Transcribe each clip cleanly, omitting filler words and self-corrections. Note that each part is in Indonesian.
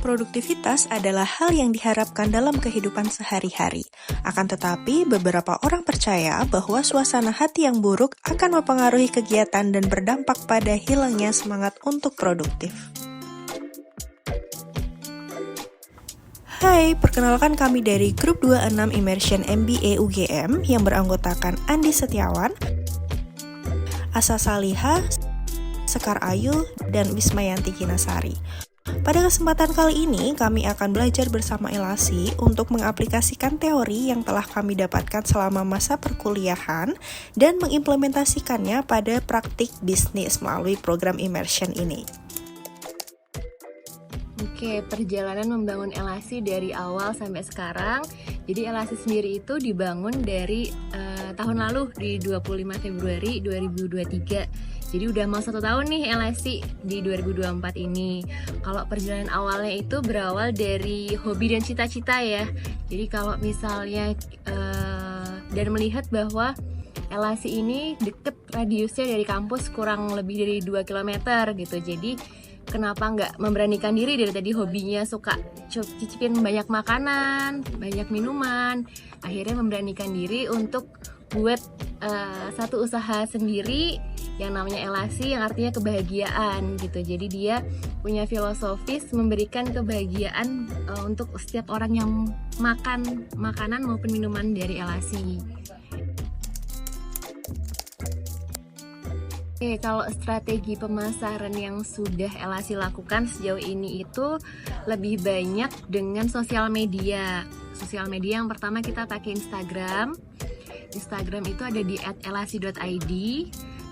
Produktivitas adalah hal yang diharapkan dalam kehidupan sehari-hari. Akan tetapi, beberapa orang percaya bahwa suasana hati yang buruk akan mempengaruhi kegiatan dan berdampak pada hilangnya semangat untuk produktif. Hai, perkenalkan kami dari Grup 26 Immersion MBA UGM yang beranggotakan Andi Setiawan, Asa Salihah, Sekar Ayu, dan Wismayanti Kinasari. Pada kesempatan kali ini, kami akan belajar bersama Elasi untuk mengaplikasikan teori yang telah kami dapatkan selama masa perkuliahan dan mengimplementasikannya pada praktik bisnis melalui program immersion ini. Oke, perjalanan membangun Elasi dari awal sampai sekarang. Jadi Elasi sendiri itu dibangun dari tahun lalu di 25 Februari 2023. Jadi udah mau 1 tahun nih Elasi di 2024 ini. Kalau perjalanan awalnya itu berawal dari hobi dan cita-cita ya. Jadi kalau misalnya dan melihat bahwa Elasi ini deket radiusnya dari kampus kurang lebih dari 2 km gitu. Jadi kenapa nggak memberanikan diri dari tadi hobinya suka cicipin banyak makanan, banyak minuman. Akhirnya memberanikan diri untuk buat satu usaha sendiri yang namanya Elasi, yang artinya kebahagiaan gitu. Jadi dia punya filosofis memberikan kebahagiaan untuk setiap orang yang makan makanan maupun minuman dari Elasi. Oke, kalau strategi pemasaran yang sudah Elasi lakukan sejauh ini itu lebih banyak dengan sosial media. Sosial media yang pertama kita pakai Instagram. Instagram itu ada di @elasi.id.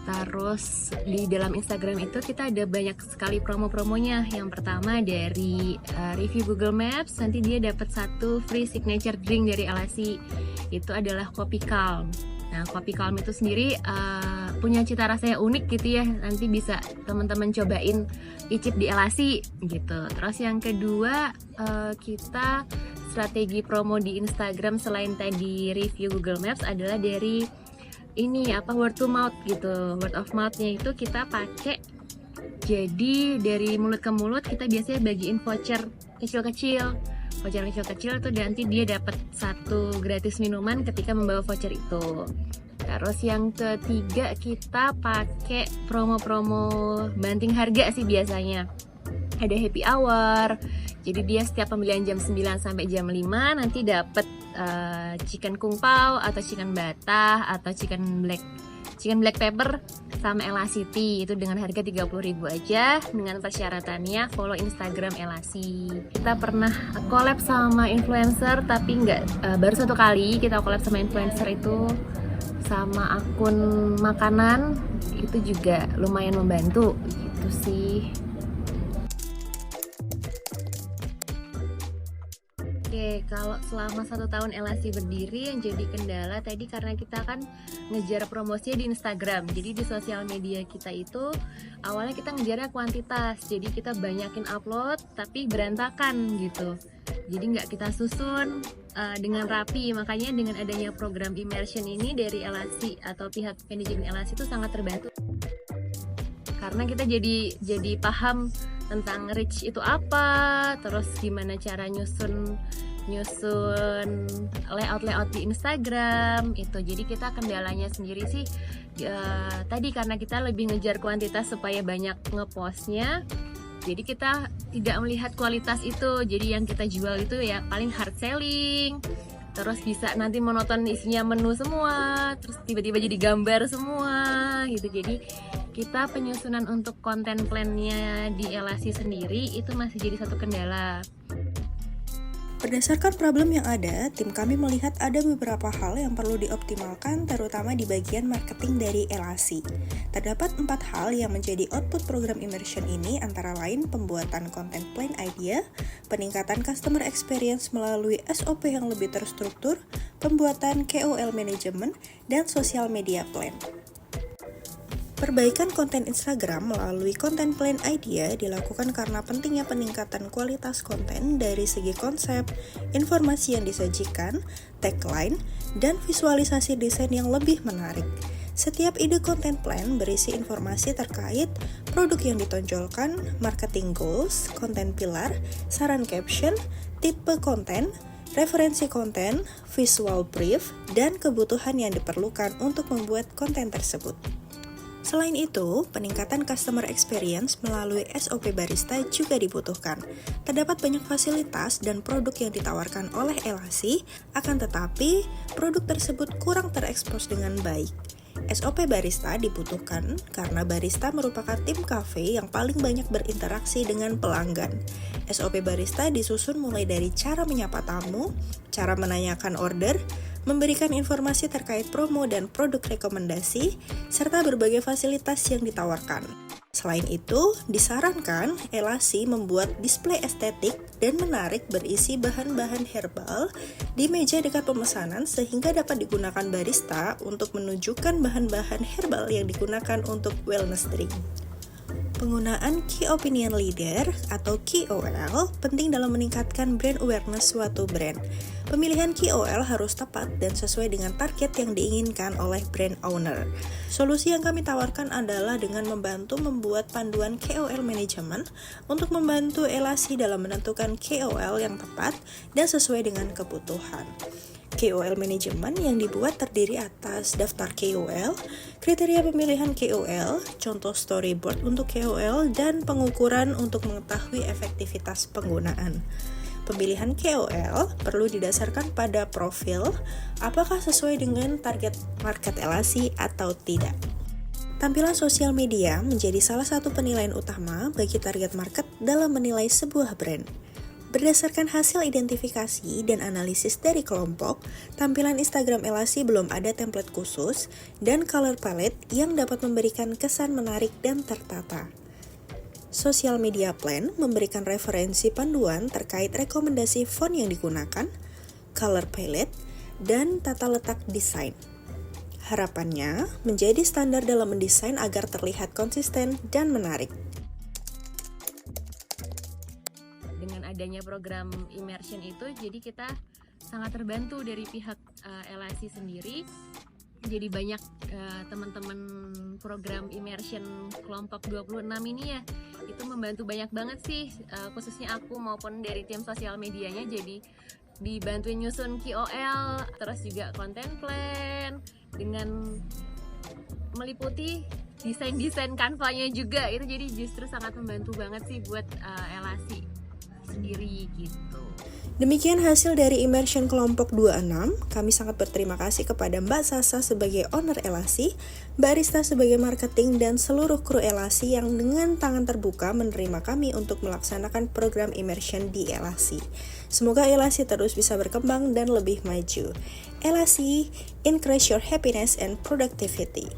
Terus di dalam Instagram itu kita ada banyak sekali promo-promonya. Yang pertama dari review Google Maps, nanti dia dapat 1 free signature drink dari Elasi. Itu adalah Kopi Calm. Nah, Kopi Calm itu sendiri punya cita rasa yang unik gitu ya. Nanti bisa teman-teman cobain icip di Elasi gitu. Terus yang kedua, kita strategi promo di Instagram selain tadi review Google Maps adalah dari word to mouth gitu. Word of mouth-nya itu kita pakai, jadi dari mulut ke mulut kita biasanya bagiin voucher kecil-kecil. Voucher kecil-kecil tuh nanti dia dapat 1 gratis minuman ketika membawa voucher itu. Terus yang ketiga kita pakai promo-promo banting harga sih biasanya. Ada happy hour. Jadi dia setiap pembelian jam 9 sampai jam 5 nanti dapat chicken kung pao atau chicken batah atau chicken black pepper sama Elasi itu dengan harga 30.000 aja, dengan persyaratannya follow Instagram Elasi. Kita pernah collab sama influencer tapi baru 1 kali kita collab sama influencer itu sama akun makanan, itu juga lumayan membantu gitu sih. Oke, kalau selama 1 tahun Elasi berdiri yang jadi kendala tadi karena kita kan ngejar promosinya di Instagram. Jadi di sosial media kita itu awalnya kita ngejarnya kuantitas. Jadi kita banyakin upload tapi berantakan gitu. Jadi nggak kita susun dengan rapi. Makanya dengan adanya program immersion ini dari Elasi atau pihak manajemen Elasi itu sangat terbantu. Karena kita jadi paham tentang reach itu apa, terus gimana cara nyusun layout di Instagram itu. Jadi kita kendalanya sendiri sih tadi karena kita lebih ngejar kuantitas supaya banyak ngepostnya. Jadi kita tidak melihat kualitas itu. Jadi yang kita jual itu ya paling hard selling. Terus bisa nanti monoton isinya menu semua, terus tiba-tiba jadi gambar semua gitu. Jadi kita penyusunan untuk konten plan-nya di Elasi sendiri itu masih jadi satu kendala. Berdasarkan problem yang ada, tim kami melihat ada beberapa hal yang perlu dioptimalkan, terutama di bagian marketing dari Elasi. Terdapat 4 hal yang menjadi output program immersion ini, antara lain pembuatan content plan idea, peningkatan customer experience melalui SOP yang lebih terstruktur, pembuatan KOL management, dan social media plan. Perbaikan konten Instagram melalui content plan idea dilakukan karena pentingnya peningkatan kualitas konten dari segi konsep, informasi yang disajikan, tagline, dan visualisasi desain yang lebih menarik. Setiap ide content plan berisi informasi terkait produk yang ditonjolkan, marketing goals, content pillar, saran caption, tipe konten, referensi konten, visual brief, dan kebutuhan yang diperlukan untuk membuat konten tersebut. Selain itu, peningkatan customer experience melalui SOP barista juga dibutuhkan. Terdapat banyak fasilitas dan produk yang ditawarkan oleh Elasi, akan tetapi produk tersebut kurang terekspos dengan baik. SOP barista dibutuhkan karena barista merupakan tim kafe yang paling banyak berinteraksi dengan pelanggan. SOP barista disusun mulai dari cara menyapa tamu, cara menanyakan order, memberikan informasi terkait promo dan produk rekomendasi, serta berbagai fasilitas yang ditawarkan. Selain itu, disarankan Elasi membuat display estetik dan menarik berisi bahan-bahan herbal di meja dekat pemesanan sehingga dapat digunakan barista untuk menunjukkan bahan-bahan herbal yang digunakan untuk wellness drink. Penggunaan Key Opinion Leader atau KOL penting dalam meningkatkan brand awareness suatu brand. Pemilihan KOL harus tepat dan sesuai dengan target yang diinginkan oleh brand owner. Solusi yang kami tawarkan adalah dengan membantu membuat panduan KOL manajemen untuk membantu Elasi dalam menentukan KOL yang tepat dan sesuai dengan kebutuhan. KOL manajemen yang dibuat terdiri atas daftar KOL, kriteria pemilihan KOL, contoh storyboard untuk KOL, dan pengukuran untuk mengetahui efektivitas penggunaan. Pemilihan KOL perlu didasarkan pada profil, apakah sesuai dengan target market Elasi atau tidak. Tampilan sosial media menjadi salah satu penilaian utama bagi target market dalam menilai sebuah brand. Berdasarkan hasil identifikasi dan analisis dari kelompok, tampilan Instagram Elasi belum ada template khusus dan color palette yang dapat memberikan kesan menarik dan tertata. Social Media Plan memberikan referensi panduan terkait rekomendasi font yang digunakan, color palette, dan tata letak desain. Harapannya menjadi standar dalam mendesain agar terlihat konsisten dan menarik. Dengan adanya program immersion itu, jadi kita sangat terbantu dari pihak Elasi sendiri. Jadi banyak teman-teman program immersion kelompok 26 ini ya, itu membantu banyak banget sih, khususnya aku maupun dari tim sosial medianya. Jadi dibantuin nyusun KOL, terus juga content plan, dengan meliputi desain-desain Canva-nya juga. Itu jadi justru sangat membantu banget sih buat Elasi sendiri gitu. Demikian hasil dari immersion kelompok 26. Kami sangat berterima kasih kepada Mbak Sasa sebagai owner Elasi, Mbak Rista sebagai marketing, dan seluruh kru Elasi yang dengan tangan terbuka menerima kami untuk melaksanakan program immersion di Elasi. Semoga Elasi terus bisa berkembang dan lebih maju. Elasi, increase your happiness and productivity.